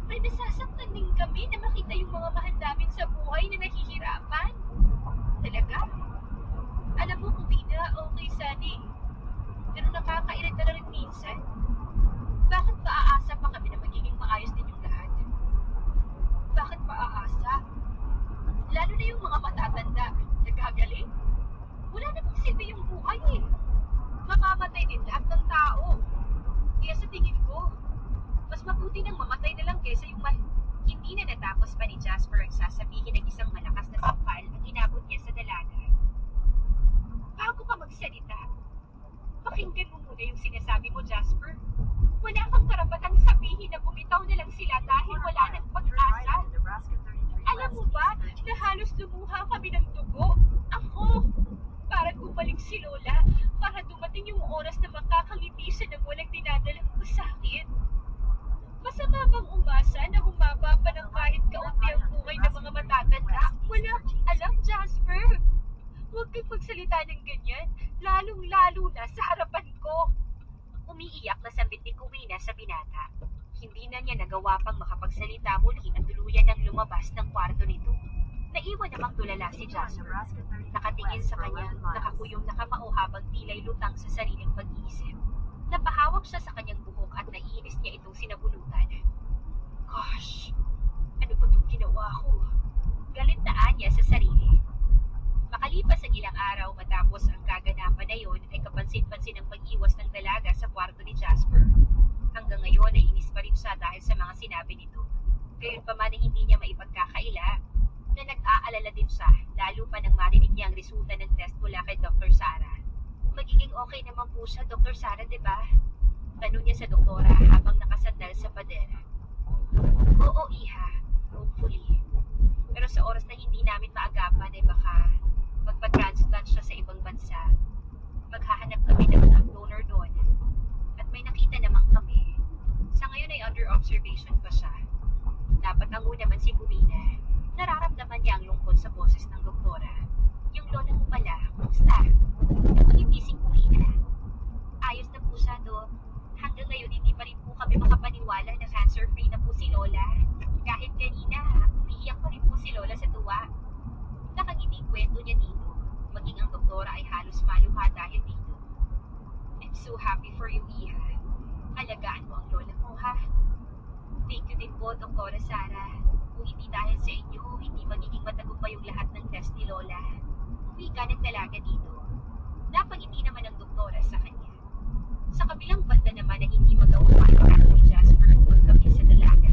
Siyempre, nasasaktan din kami na makita yung mga mahal namin sa buhay na nahihirapan. Talaga. Alam mo, Kubina, okay sana eh. Pero nakakairita na rin minsan. Bakit pa aasa pa kami na magiging maayos din yung lahat? Bakit pa aasa? Lalo na yung mga matatanda. Nagagaling? Wala namang silbi yung buhay eh. Mamamatay din lahat ng tao. Kaya sa tingin ko, mas mabuti nang mamatay na lang kesa yung hindi na natapos pa ni Jasper ang sasabihin ng isang malakas na sampal at inabot niya sa dalaga. Bago ka magsalita, pakinggan mo muna yung sinasabi mo, Jasper. Wala kang karapatang sabihin na bumitaw na lang sila dahil wala ng pag-asa. Alam mo ba na halos lumuha kami ng dugo? Ako! Para bumalik si Lola, para dumating yung oras na makakangiti siya ng walang dinadalang masakit. Masama bang umasa na humaba pa ng kahit kaunti ang buhay ng mga matatanda? Wala akong alam, Jasper. Huwag kang magsalita ng ganyan, lalong-lalo na sa harapan ko. Umiiyak na sambit ni Kuwina sa binata. Hindi na niya nagawa pang makapagsalita muli at tuluyan ng lumabas ng kwarto nito. Naiwan namang tulala si Jasper. Nakatingin sa kanya, nakakuyong nakamao habang tila'y lutang sa sariling pag-iisip. Napahawak siya sa kanyang buhok at naiinis niya itong sinabulutan. Gosh, ano ba itong ginawa ko? Galit na anya sa sarili. Makalipas ang ilang araw matapos ang kaganapan na yon ay kapansin-pansin ang pag-iwas ng dalaga sa kwarto ni Jasper. Hanggang ngayon ay inis pa rin siya dahil sa mga sinabi nito. Gayunpaman ay hindi niya maipagkakaila na nag-aalala din siya, lalo pa nang marinig niya ang resulta ng test mula kay Dr. Sarah. Magiging okay naman po siya, Dr. Sarah, diba? Tanong niya sa doktora habang nakasandal sa pader. Oo, iha. Hopefully. Pero sa oras na hindi namin maagapan ay baka magpa-transplant siya sa ibang bansa. Maghahanap kami ng mga donor doon. At may nakita naman kami. Sa ngayon ay under observation pa siya. Dapat ang una man si Kubina. Nararamdaman niya ang lungkot sa boses ng doktora. Yung lola mo pala, kumusta? Hindi si Kubina. Ayos na po siya, Dok. Hanggang ngayon hindi pa rin po kami makapaniwala na cancer-free na po si Lola. Kahit kanina, umiiyak pa rin po si Lola sa tuwa. Nakangiting kwento niya dito. Maging ang doktora ay halos maluha dahil dito. I'm so happy for you, Iha. Alagaan mo ang lola mo, ha? Thank you din po, Doktora Sarah. Kung hindi dahil sa inyo, hindi magiging matagumpay yung lahat ng test ni Lola. Wika ng dalaga dito. Napangiti naman ang doktora sa kanya. Sa kabilang banda naman ay hindi magawa ni Jasper kung magkapi sa dalaga.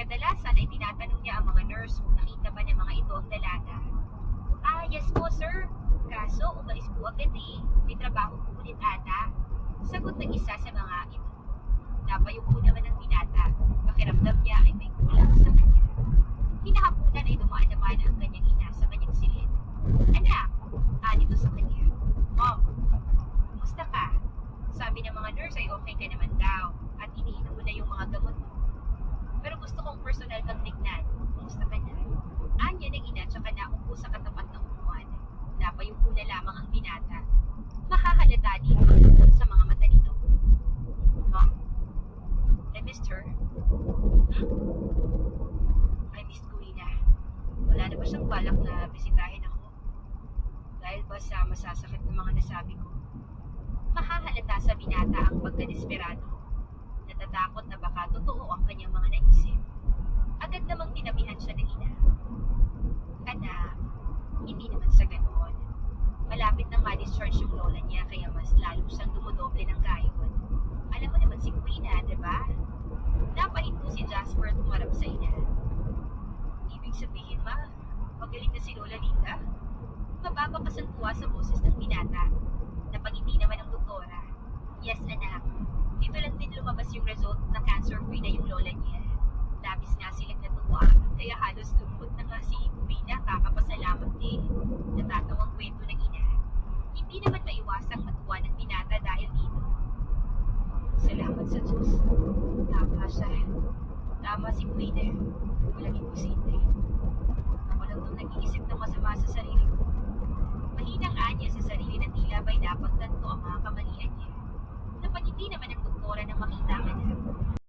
Kadalasan ay tinatanong niya ang mga nurse kung nakita ba ng mga ito ang dalaga. Ah, yes po, sir. Kaso, umalis po agad eh. May trabaho po ulit ata. Sagot ng isa sa mga ito. Napayuko naman ang binata. Pakiramdam niya ay may kulang sa kanya. Hinahapunan ay dumaan naman ang kanyang ina sa kanyang silid. Anak, nito sa kanya. Mom, kumusta ka? Sabi ng mga nurse ay okay ka naman daw at iniinom mo na yung mga gamot mo. Pero gusto kong personal kang tignan. Kumusta ka na? Anya ng ina tsaka naupo sa katapat ng upuan. Napayuko na lamang ang binata. Mahahalata dito ang lungkot sa mga mata nito. Mom, I missed her. I missed Kuwina. Wala na ba siyang balak na bisitahin ako? Dahil ba sa masasakit ng mga nasabi ko? Mahahalata sa binata ang pagkadesperado. Natatakot na baka totoo ang kanyang mga naisip. Agad namang tinabihan siya ng ina. Anak, hindi naman sa ganoon. Malapit nang ma-discharge yung lola niya kaya mas lalo siyang dumodoble ng gayod. Alam mo naman si Kuwina, diba? Napahinto si Jasper at tumarap sa ina. Ibig sabihin, ma, magaling na si Lola Linda? Mababakas ang tuwa sa boses ng binata. Napangiti naman ang doktora. Yes, anak. Dito lang din lumabas yung result na cancer-free na yung lola niya. Labis nga silang natuwa, kaya halos lungkot na nga si Kuwina kakapasalamat din. Natatawang kwento ng ina. Hindi naman maiwasang matuwa ng binata dahil dito. Salamat sa Diyos. Tama siya. Tama si Kuwina. Walang imposible. Ako lang nung nag-iisip ng masama sa sarili ko. Mahinang anya sa sarili na tila ba'y napagtanto ang mga kamalian niya. Napangiti naman ang doktora nang makita ka na.